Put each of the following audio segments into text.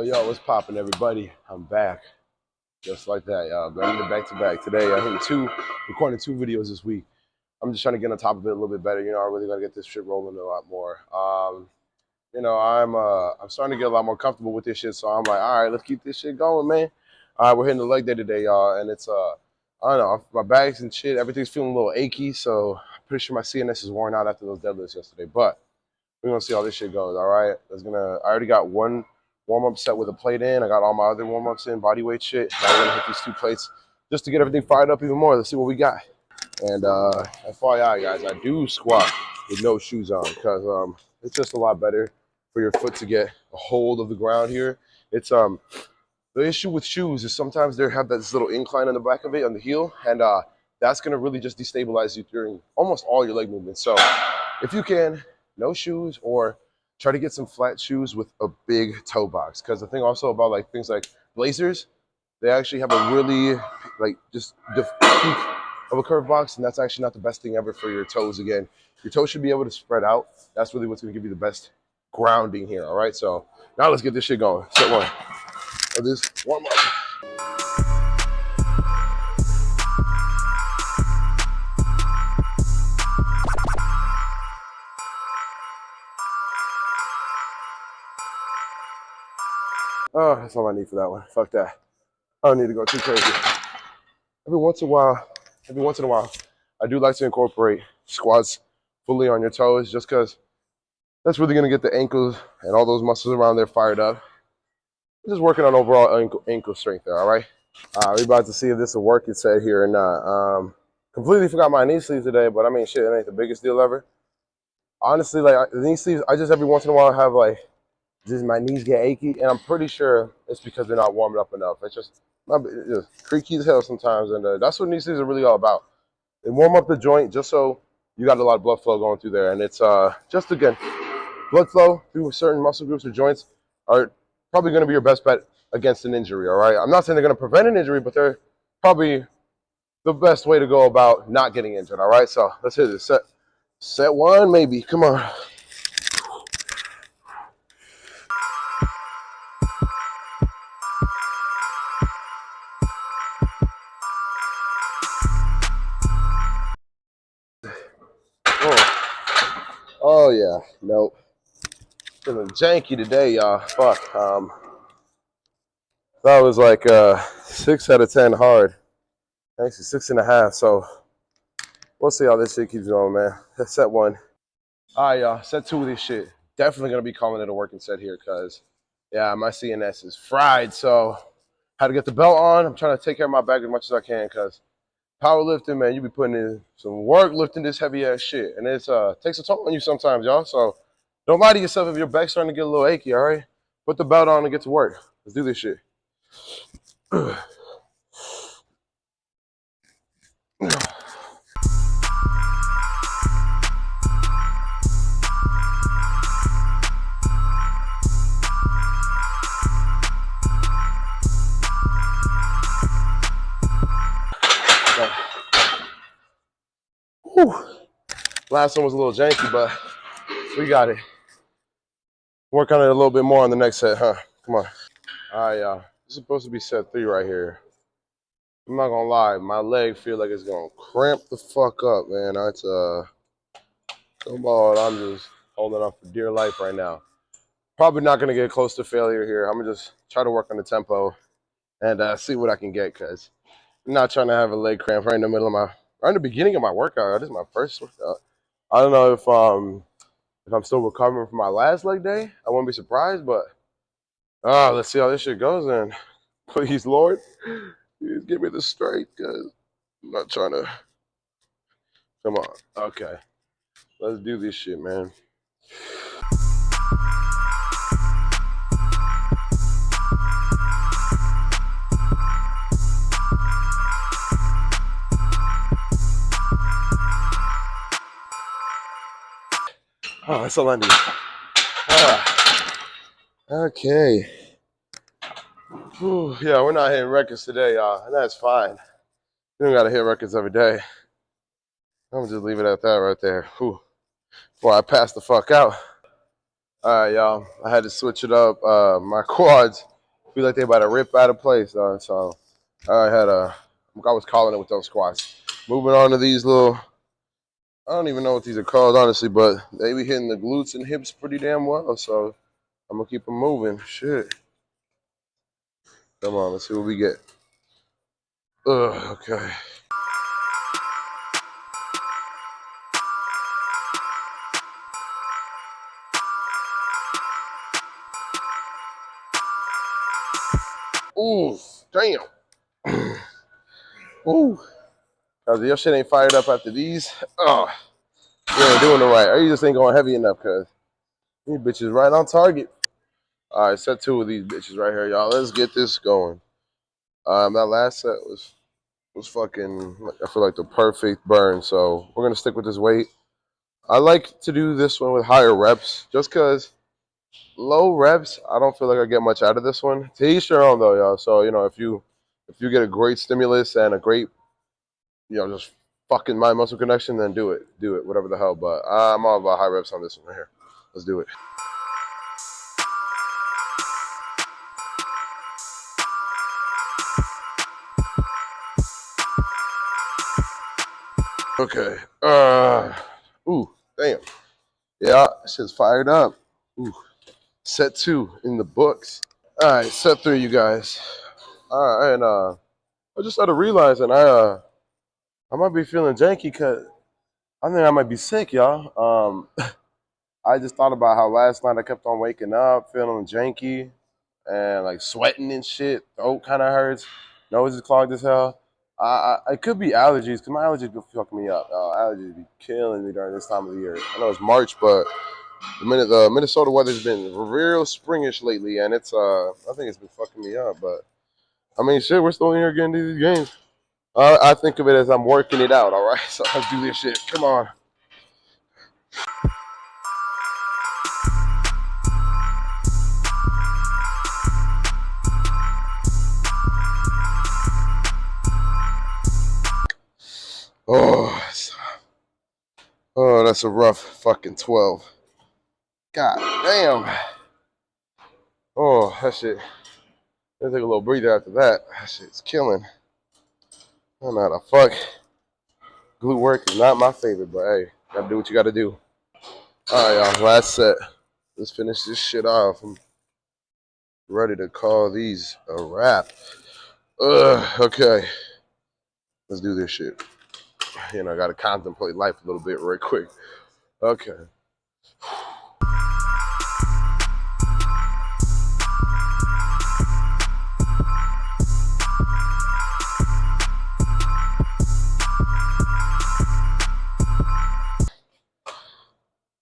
Yo, what's poppin', everybody? I'm back. Just like that, y'all. Running it back to back. Today, I hit recording two videos this week. I'm just trying to get on top of it a little bit better. I really got to get this shit rolling a lot more. I'm starting to get a lot more comfortable with this shit, so I'm like, all right, let's keep this shit going, man. All right, we're hitting the leg day today, y'all, and it's, I don't know, my bags and shit, everything's feeling a little achy, so I'm pretty sure my CNS is worn out after those deadlifts yesterday, but we're gonna see how this shit goes. All right, I already got one warm-up set with a plate in. I got all my other warm-ups in, body weight shit. Now we're gonna hit these two plates just to get everything fired up even more. Let's see what we got. And FYI, guys, I do squat with no shoes on because it's just a lot better for your foot to get a hold of the ground here. It's the issue with shoes is sometimes they have this little incline on the back of it on the heel, and that's gonna really just destabilize you during almost all your leg movements. So if you can, no shoes, or try to get some flat shoes with a big toe box. Because the thing also about like things like blazers, they actually have a really like just peak of a curve box, and that's actually not the best thing ever for your toes. Again, your toes should be able to spread out. That's really what's going to give you the best grounding here. All right, so now let's get this shit going. Set one of this warm up. Oh, that's all I need for that one. Fuck that. I don't need to go too crazy. Every once in a while, I do like to incorporate squats fully on your toes just because that's really going to get the ankles and all those muscles around there fired up. I'm just working on overall ankle strength there, all right? We're about to see if this will work, it said here or not. Completely forgot my knee sleeves today, but I mean, shit, it ain't the biggest deal ever. Honestly, like the knee sleeves, I just every once in a while have like, just my knees get achy, and I'm pretty sure it's because they're not warmed up enough. It's just creaky as hell sometimes, and that's what knee sleeves are really all about. They warm up the joint just so you got a lot of blood flow going through there, and it's just again, blood flow through certain muscle groups or joints are probably going to be your best bet against an injury. All right, I'm not saying they're going to prevent an injury, but they're probably the best way to go about not getting injured. All right, so let's hit this set one, maybe. Come on. Oh yeah, nope. Feeling janky today, y'all. Fuck. That was like 6 out of 10 hard. Actually 6.5. So we'll see how this shit keeps going, man. That's set one. All right, y'all. Set two of this shit. Definitely gonna be calling it a working set here, cause yeah, my CNS is fried. So had to get the belt on. I'm trying to take care of my back as much as I can, cause powerlifting, man, you be putting in some work lifting this heavy ass shit, and it's takes a toll on you sometimes, y'all. So don't lie to yourself if your back's starting to get a little achy. All right, put the belt on and get to work. Let's do this shit. Whew. Last one was a little janky, but we got it. Work on it a little bit more on the next set, huh? Come on. All right, y'all. This is supposed to be set 3 right here. I'm not gonna lie, my leg feel like it's gonna cramp the fuck up, man. That's come on, I'm just holding on for dear life right now. Probably not gonna get close to failure here. I'm gonna just try to work on the tempo and see what I can get, cause I'm not trying to have a leg cramp right in the middle of right in the beginning of my workout. This is my first workout. I don't know if I'm still recovering from my last leg day. I wouldn't be surprised, but let's see how this shit goes then. Please, Lord, please give me the strength, cause I'm not trying to. Come on. Okay. Let's do this shit, man. Oh, that's all I need. Okay. Whew, yeah, we're not hitting records today, y'all, and that's fine. You don't gotta hit records every day. I'm gonna just leave it at that right there. Whew. Before I pass the fuck out. All right, y'all. I had to switch it up. My quads feel like they about to rip out of place, though. So I was calling it with those squats. Moving on to these little. I don't even know what these are called, honestly, but they be hitting the glutes and hips pretty damn well. So I'm gonna keep them moving. Shit. Come on, let's see what we get. Ugh, okay. Ooh, damn. Ooh. Cause your shit ain't fired up after these. Oh, you ain't doing it right. Or you just ain't going heavy enough, cause these bitches right on target. All right, set 2 of these bitches right here, y'all. Let's get this going. That last set was fucking. I feel like the perfect burn. So we're gonna stick with this weight. I like to do this one with higher reps, just cause low reps. I don't feel like I get much out of this one. To each their own, though, y'all. So if you get a great stimulus and a great just fucking mind muscle connection, then do it, whatever the hell. But I'm all about high reps on this one right here. Let's do it. Okay. Ooh, damn. Yeah, shit's fired up. Ooh, set 2 in the books. All right, set 3, you guys. All right, and I just started realizing I might be feeling janky because I think I might be sick, y'all. I just thought about how last night I kept on waking up feeling janky and like sweating and shit. Throat kind of hurts. Nose is clogged as hell. It could be allergies because my allergies be fucking me up. Allergies be killing me during this time of the year. I know it's March, but the Minnesota weather's been real springish lately, and I think it's been fucking me up. But I mean, shit, we're still in here getting these games. I think of it as I'm working it out. All right, so let's do this shit. Come on. Oh, oh, that's a rough fucking 12. God damn. Oh, that shit. Let's take a little breather after that. That shit's killing. I don't know how the fuck. Glute work is not my favorite, but hey, gotta do what you gotta do. All right, y'all. Last set. Let's finish this shit off. I'm ready to call these a wrap. Okay. Let's do this shit. I gotta contemplate life a little bit real quick. Okay.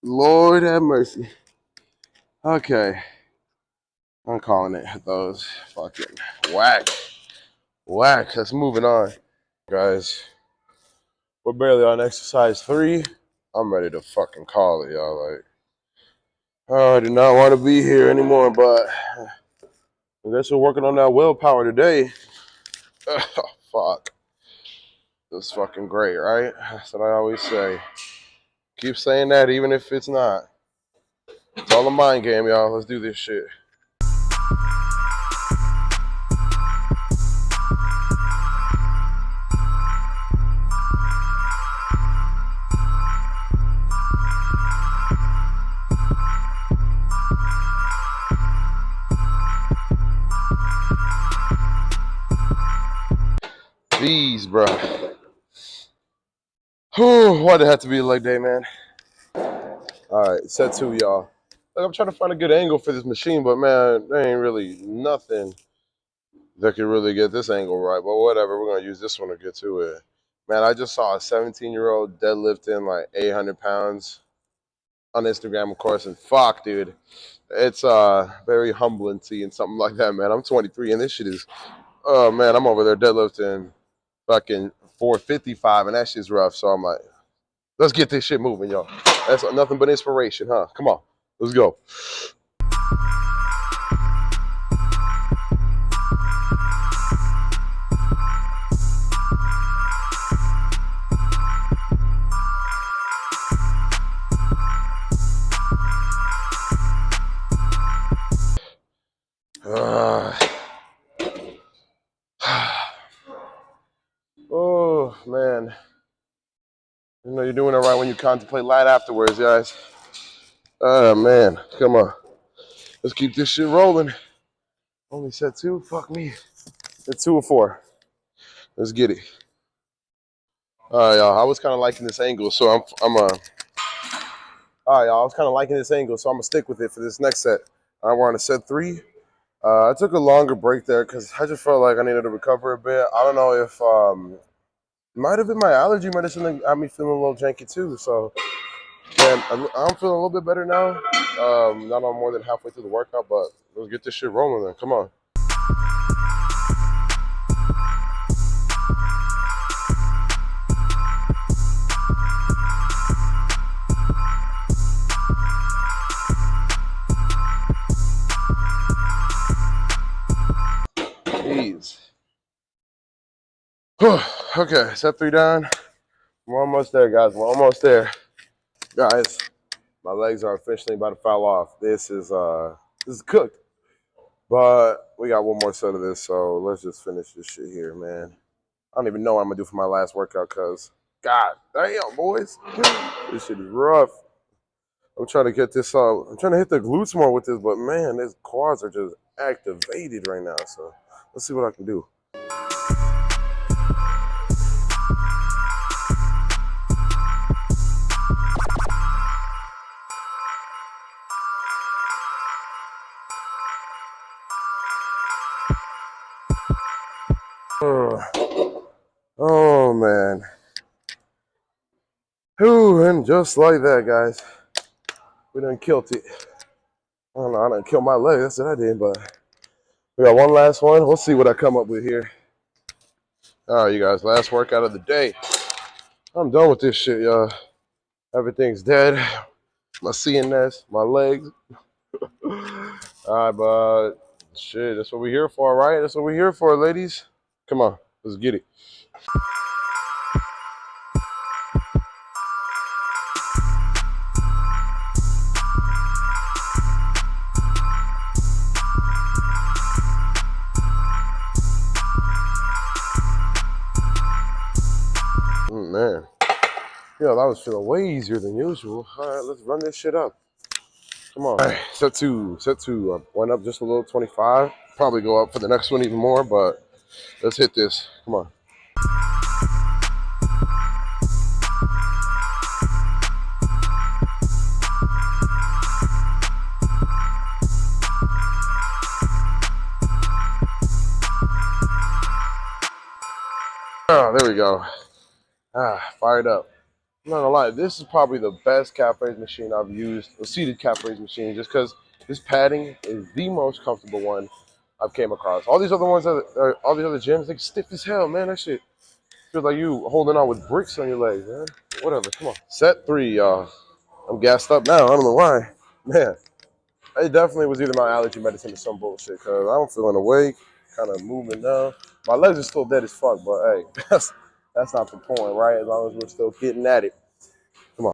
Lord have mercy. Okay. I'm calling it those fucking whack. Whack. Let's moving on. Guys, we're barely on exercise 3. I'm ready to fucking call it, y'all. Like, oh, I do not want to be here anymore, but I guess we're working on that willpower today. Oh, fuck. That's fucking great, right? That's what I always say. Keep saying that even if it's not. It's all a mind game, y'all. Let's do this shit. These, bro. Why'd it have to be a leg day, man? All right, set 2, y'all. Like, I'm trying to find a good angle for this machine, but man, there ain't really nothing that can really get this angle right. But whatever, we're gonna use this one to get to it. Man, I just saw a 17-year-old deadlifting like 800 pounds on Instagram, of course, and fuck, dude, it's very humbling seeing something like that, man. I'm 23, and this shit is, oh man, I'm over there deadlifting fucking 455, and that shit's rough. So I'm like, let's get this shit moving, y'all. That's nothing but inspiration, huh? Come on, let's go. Oh, man. You know you're doing it right when you contemplate light afterwards, guys. Oh, man. Come on. Let's keep this shit rolling. Only set 2? Fuck me. Set 2 or 4. Let's get it. All right, y'all. I was kind of liking this angle, so all right, y'all. I was kind of liking this angle, so I'm gonna stick with it for this next set. All right, we're on a set 3. I took a longer break there because I just felt like I needed to recover a bit. I don't know if it might have been my allergy medicine that got me feeling a little janky too. So, man, I'm feeling a little bit better now. Not on more than halfway through the workout, but let's get this shit rolling then. Come on. Jeez. Okay, set 3 down. We're almost there, guys. We're almost there. Guys, my legs are officially about to fall off. This is cooked. But we got one more set of this, so let's just finish this shit here, man. I don't even know what I'm gonna do for my last workout, cause God damn, boys, this shit is rough. I'm trying to get this I'm trying to hit the glutes more with this, but man, these quads are just activated right now. So let's see what I can do. Oh man. Whew, and just like that, guys, we done killed it. I don't know, I done killed my leg. That's what I did, but we got one last one. We'll see what I come up with here. All right, you guys, last workout of the day. I'm done with this shit, y'all. Everything's dead. My CNS, my legs. All right, but shit, that's what we're here for, right? That's what we're here for, ladies. Come on, let's get it. Man, yeah, that was feeling way easier than usual. All right, let's run this shit up. Come on. All right, set 2. I went up just a little, 25. Probably go up for the next one even more, but let's hit this. Come on. Oh, there we go. Fired up. I'm not gonna lie, this is probably the best calf raise machine I've used, a seated calf raise machine, just because this padding is the most comfortable one I've came across. All these other ones, all these other gyms, they stiff as hell, man. That shit feels like you holding on with bricks on your legs, man. Whatever, come on. Set 3, y'all. I'm gassed up now. I don't know why. Man, it definitely was either my allergy medicine or some bullshit, because I'm feeling awake, kind of moving now. My legs are still dead as fuck, but hey, that's not the point, right? As long as we're still getting at it. Come on.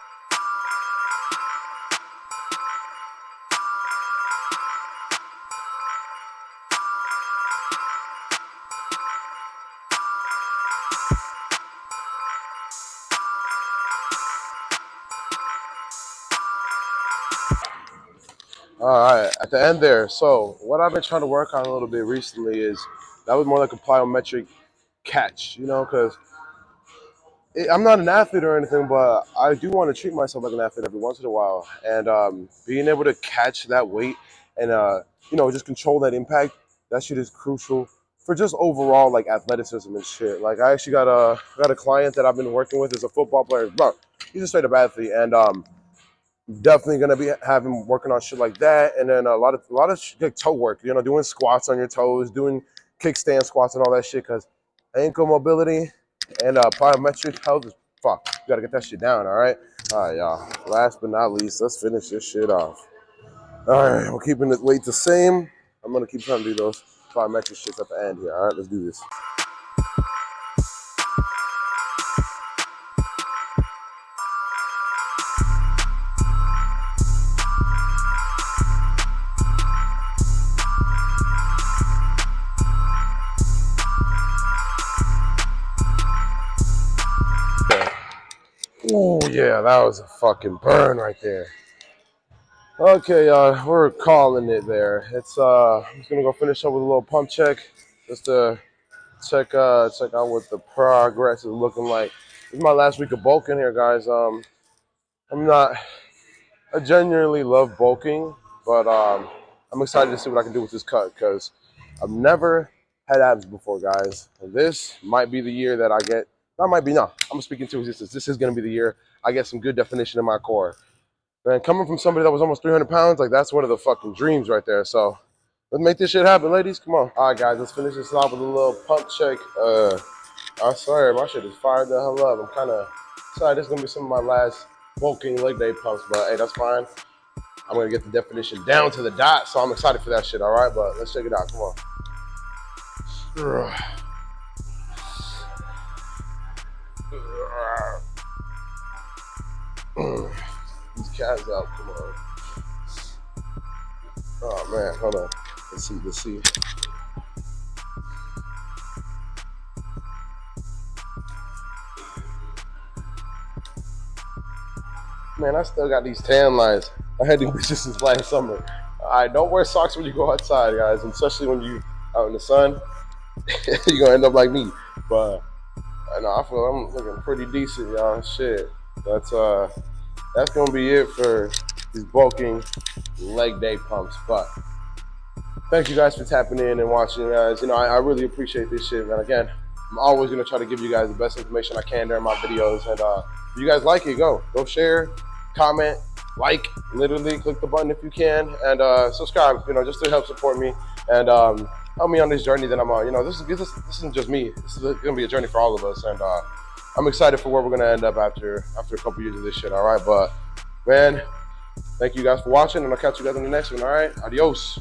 All right, at the end there. So what I've been trying to work on a little bit recently is that was more like a plyometric catch, you know, because I'm not an athlete or anything, but I do want to treat myself like an athlete every once in a while. And being able to catch that weight and, just control that impact, that shit is crucial for just overall, like, athleticism and shit. Like, I actually got a client that I've been working with as a football player. Bro, he's a straight-up athlete. And definitely gonna be having working on shit like that, and then a lot of like toe work. You know, doing squats on your toes, doing kickstand squats and all that shit. Cause ankle mobility and plyometric health is fuck. You gotta get that shit down. All right, y'all. Last but not least, let's finish this shit off. All right, we're keeping the weight the same. I'm gonna keep trying to do those plyometric shits at the end here. All right, let's do this. Yeah, that was a fucking burn right there. Okay, we're calling it there. I'm just gonna go finish up with a little pump check, just to check out what the progress is looking like. This is my last week of bulking here, guys. I'm not. I genuinely love bulking, but I'm excited to see what I can do with this cut because I've never had abs before, guys. And this might be the year that I get. That might be no. I'm speaking to existence. This is gonna be the year I get some good definition in my core. Man, coming from somebody that was almost 300 pounds, like that's one of the fucking dreams right there. So let's make this shit happen, ladies. Come on. All right, guys, let's finish this off with a little pump check. I swear, my shit is fired the hell up. I'm kind of sorry. This is gonna be some of my last bulking leg day pumps, but hey, that's fine. I'm gonna get the definition down to the dot, so I'm excited for that shit. All right, but let's check it out. Come on. These calves out. Come on. Oh man, hold on. Let's see. Man, I still got these tan lines. I had these bitches since last summer. All right, don't wear socks when you go outside, guys, and especially when you out in the sun. You're gonna end up like me. But I know I feel I'm looking pretty decent, y'all. Shit. That's gonna be it for these bulking leg day pumps. But thank you guys for tapping in and watching, guys. You know, I really appreciate this shit, man. Again, I'm always gonna try to give you guys the best information I can during my videos. And if you guys like it, go share, comment, like, literally click the button if you can, and subscribe. You know, just to help support me and help me on this journey that I'm on. You know, this isn't just me. This is gonna be a journey for all of us, and I'm excited for where we're gonna end up after a couple years of this shit. All right, but man, thank you guys for watching, and I'll catch you guys in the next one. All right, adios.